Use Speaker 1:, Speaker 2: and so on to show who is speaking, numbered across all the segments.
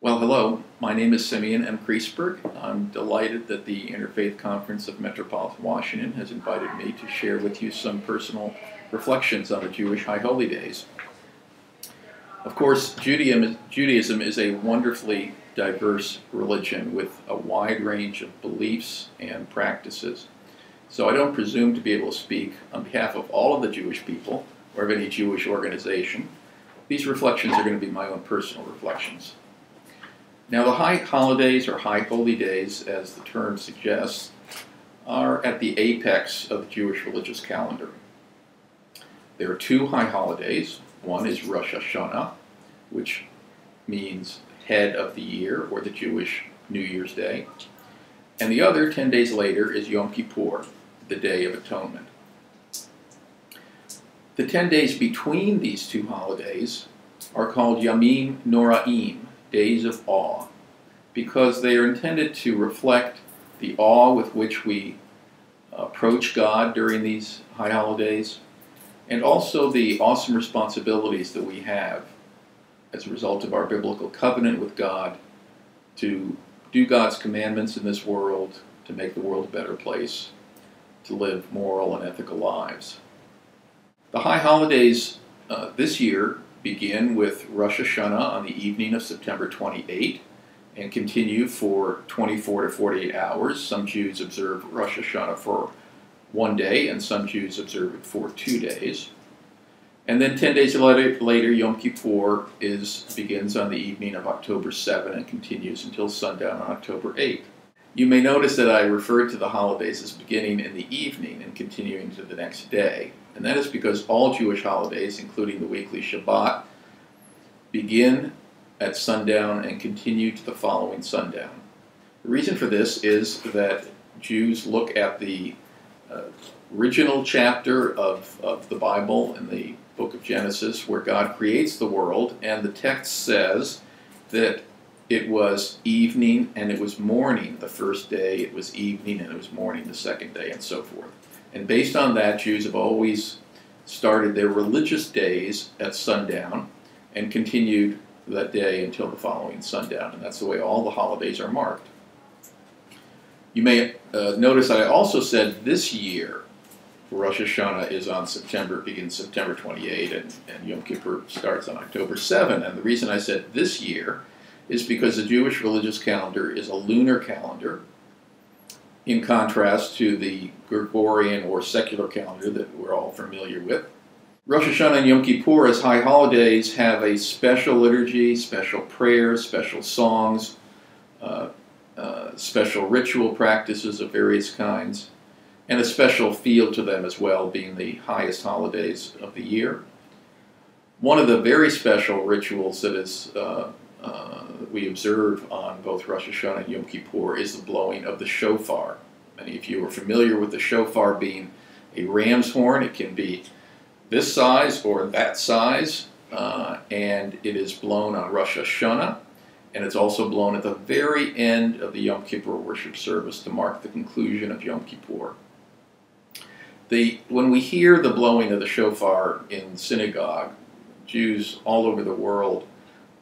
Speaker 1: Well, hello. My name is Simeon M. Kreisberg. I'm delighted that the Interfaith Conference of Metropolitan Washington has invited me to share with you some personal reflections on the Jewish High Holy Days. Of course, Judaism is a wonderfully diverse religion with a wide range of beliefs and practices. So I don't presume to be able to speak on behalf of all of the Jewish people or of any Jewish organization. These reflections are going to be my own personal reflections. Now, the high holidays, or high holy days, as the term suggests, are at the apex of the Jewish religious calendar. There are two high holidays. One is Rosh Hashanah, which means head of the year, or the Jewish New Year's Day. And the other, 10 days later, is Yom Kippur, the Day of Atonement. The 10 days between these two holidays are called Yamim Noraim, days of awe, because they are intended to reflect the awe with which we approach God during these high holidays, and also the awesome responsibilities that we have as a result of our biblical covenant with God to do God's commandments in this world, to make the world a better place, to live moral and ethical lives. The high holidays this year begin with Rosh Hashanah on the evening of September 28 and continue for 24 to 48 hours. Some Jews observe Rosh Hashanah for 1 day, and some Jews observe it for 2 days. And then 10 days later, Yom Kippur begins on the evening of October 7 and continues until sundown on October 8. You may notice that I referred to the holidays as beginning in the evening and continuing to the next day. And that is because all Jewish holidays, including the weekly Shabbat, begin at sundown and continue to the following sundown. The reason for this is that Jews look at the original chapter of the Bible in the book of Genesis, where God creates the world, and the text says that it was evening and it was morning the first day, it was evening and it was morning the second day, and so forth. And based on that, Jews have always started their religious days at sundown and continued that day until the following sundown. And that's the way all the holidays are marked. You may notice that I also said this year Rosh Hashanah begins September 28 and Yom Kippur starts on October 7. And the reason I said this year is because the Jewish religious calendar is a lunar calendar, in contrast to the Gregorian or secular calendar that we're all familiar with. Rosh Hashanah and Yom Kippur as high holidays have a special liturgy, special prayers, special songs, special ritual practices of various kinds, and a special feel to them as well, being the highest holidays of the year. One of the very special rituals that we observe on both Rosh Hashanah and Yom Kippur is the blowing of the shofar. Many of you are familiar with the shofar being a ram's horn. It can be this size or that size, and it is blown on Rosh Hashanah, and it's also blown at the very end of the Yom Kippur worship service to mark the conclusion of Yom Kippur. When we hear the blowing of the shofar in synagogue, Jews all over the world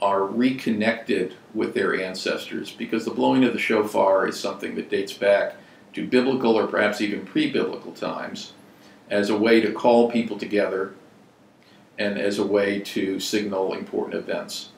Speaker 1: are reconnected with their ancestors, because the blowing of the shofar is something that dates back to biblical or perhaps even pre-biblical times as a way to call people together and as a way to signal important events.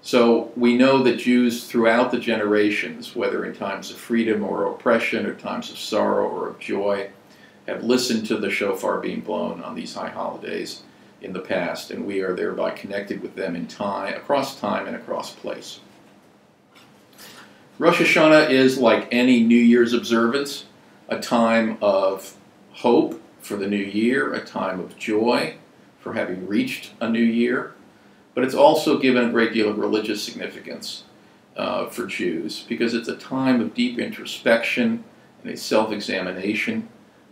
Speaker 1: So we know that Jews throughout the generations, whether in times of freedom or oppression or times of sorrow or of joy, have listened to the shofar being blown on these high holidays in the past, and we are thereby connected with them in time and across place. Rosh Hashanah is, like any New Year's observance, a time of hope for the new year, a time of joy for having reached a new year, but it's also given a great deal of religious significance for Jews, because it's a time of deep introspection and a self-examination,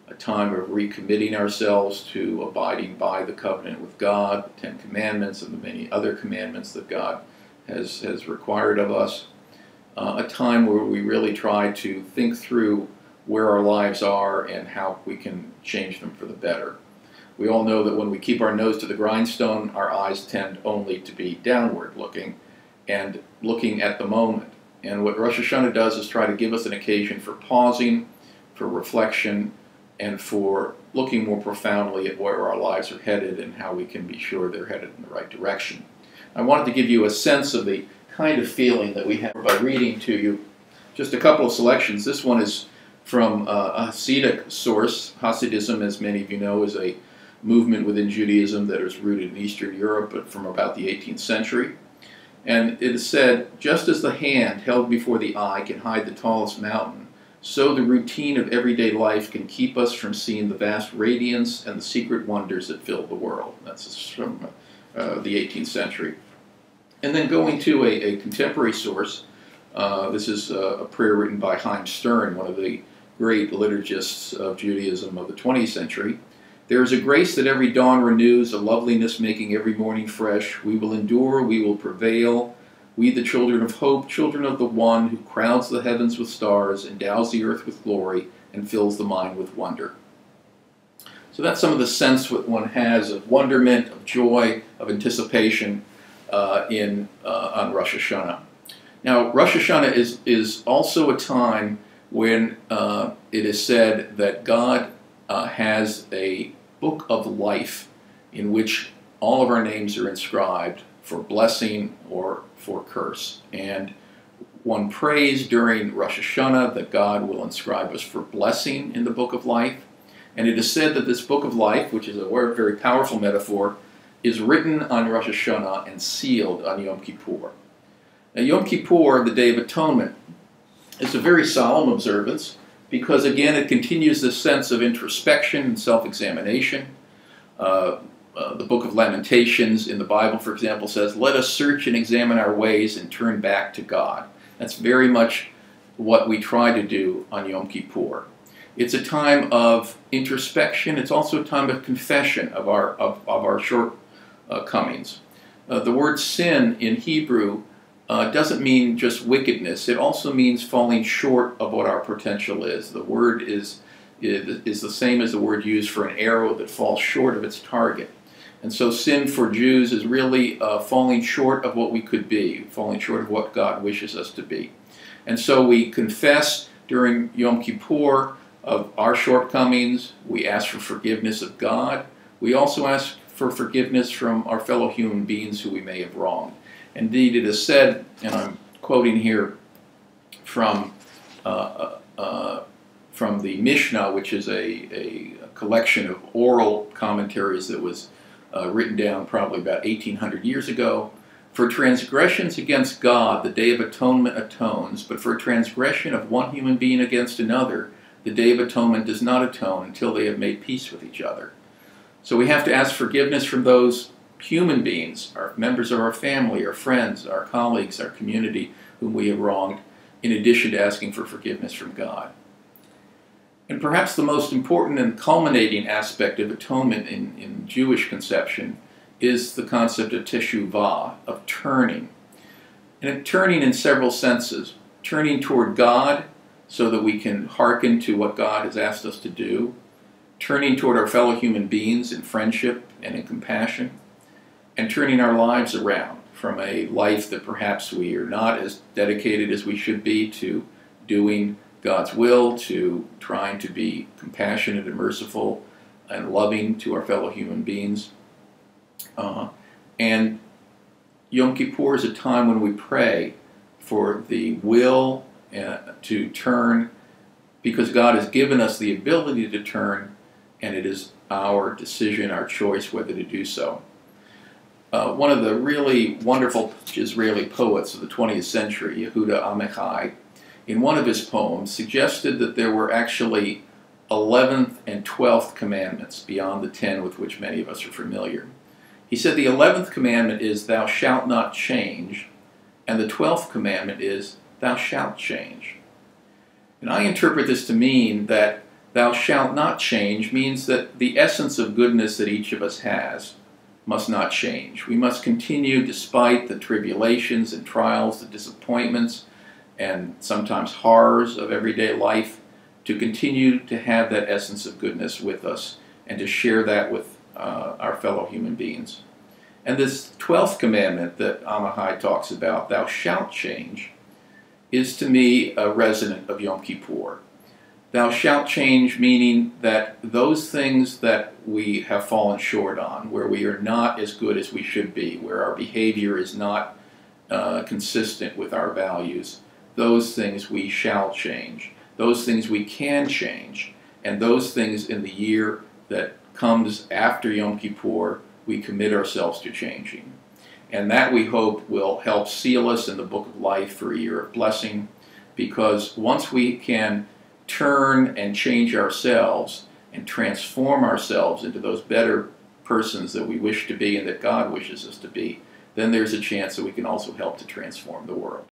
Speaker 1: a time of recommitting ourselves to abiding by the covenant with God, the 10 Commandments and the many other commandments that God has required of us, a time where we really try to think through where our lives are and how we can change them for the better. We all know that when we keep our nose to the grindstone, our eyes tend only to be downward looking, and looking at the moment. And what Rosh Hashanah does is try to give us an occasion for pausing, for reflection, and for looking more profoundly at where our lives are headed and how we can be sure they're headed in the right direction. I wanted to give you a sense of the kind of feeling that we have by reading to you just a couple of selections. This one is from a Hasidic source. Hasidism, as many of you know, is a movement within Judaism that is rooted in Eastern Europe, but from about the 18th century. And it is said, just as the hand held before the eye can hide the tallest mountain, so the routine of everyday life can keep us from seeing the vast radiance and the secret wonders that fill the world. That's from the 18th century. And then going to a contemporary source, this is a prayer written by Chaim Stern, one of the great liturgists of Judaism of the 20th century. There is a grace that every dawn renews, a loveliness making every morning fresh. We will endure, we will prevail. We, the children of hope, children of the one who crowds the heavens with stars, endows the earth with glory, and fills the mind with wonder. So that's some of the sense that one has of wonderment, of joy, of anticipation on Rosh Hashanah. Now, Rosh Hashanah is also a time when it is said that God has a book of life in which all of our names are inscribed for blessing or for curse. And one prays during Rosh Hashanah that God will inscribe us for blessing in the book of life. And it is said that this book of life, which is a very powerful metaphor, is written on Rosh Hashanah and sealed on Yom Kippur. Now, Yom Kippur, the Day of Atonement, is a very solemn observance because, again, it continues this sense of introspection and self-examination. The Book of Lamentations in the Bible, for example, says, "Let us search and examine our ways and turn back to God." That's very much what we try to do on Yom Kippur. It's a time of introspection. It's also a time of confession of our shortcomings. The word sin in Hebrew doesn't mean just wickedness. It also means falling short of what our potential is. The word is the same as the word used for an arrow that falls short of its target. And so sin for Jews is really falling short of what we could be, falling short of what God wishes us to be. And so we confess during Yom Kippur of our shortcomings. We ask for forgiveness of God. We also ask for forgiveness from our fellow human beings who we may have wronged. Indeed, it is said, and I'm quoting here from the Mishnah, which is a collection of oral commentaries that was written down probably about 1800 years ago. For transgressions against God, the Day of Atonement atones, but for transgression of one human being against another, the Day of Atonement does not atone until they have made peace with each other. So we have to ask forgiveness from those human beings, our members of our family, our friends, our colleagues, our community, whom we have wronged, in addition to asking for forgiveness from God. And perhaps the most important and culminating aspect of atonement in Jewish conception is the concept of teshuvah, of turning. And turning in several senses. Turning toward God so that we can hearken to what God has asked us to do. Turning toward our fellow human beings in friendship and in compassion. And turning our lives around from a life that perhaps we are not as dedicated as we should be to doing God's will, to trying to be compassionate and merciful and loving to our fellow human beings. And Yom Kippur is a time when we pray for the will to turn, because God has given us the ability to turn, and it is our decision, our choice whether to do so. One of the really wonderful Israeli poets of the 20th century, Yehuda Amichai, in one of his poems, suggested that there were actually 11th and 12th commandments beyond the 10 with which many of us are familiar. He said the 11th commandment is, "Thou shalt not change," and the 12th commandment is, "Thou shalt change." And I interpret this to mean that "thou shalt not change" means that the essence of goodness that each of us has must not change. We must continue, despite the tribulations and trials, the disappointments, and sometimes horrors of everyday life, to continue to have that essence of goodness with us and to share that with our fellow human beings. And this 12th commandment that Amahai talks about, thou shalt change, is to me a resident of Yom Kippur. Thou shalt change, meaning that those things that we have fallen short on, where we are not as good as we should be, where our behavior is not consistent with our values, those things we shall change. Those things we can change. And those things in the year that comes after Yom Kippur, we commit ourselves to changing. And that, we hope, will help seal us in the book of life for a year of blessing, because once we can turn and change ourselves and transform ourselves into those better persons that we wish to be and that God wishes us to be, then there's a chance that we can also help to transform the world.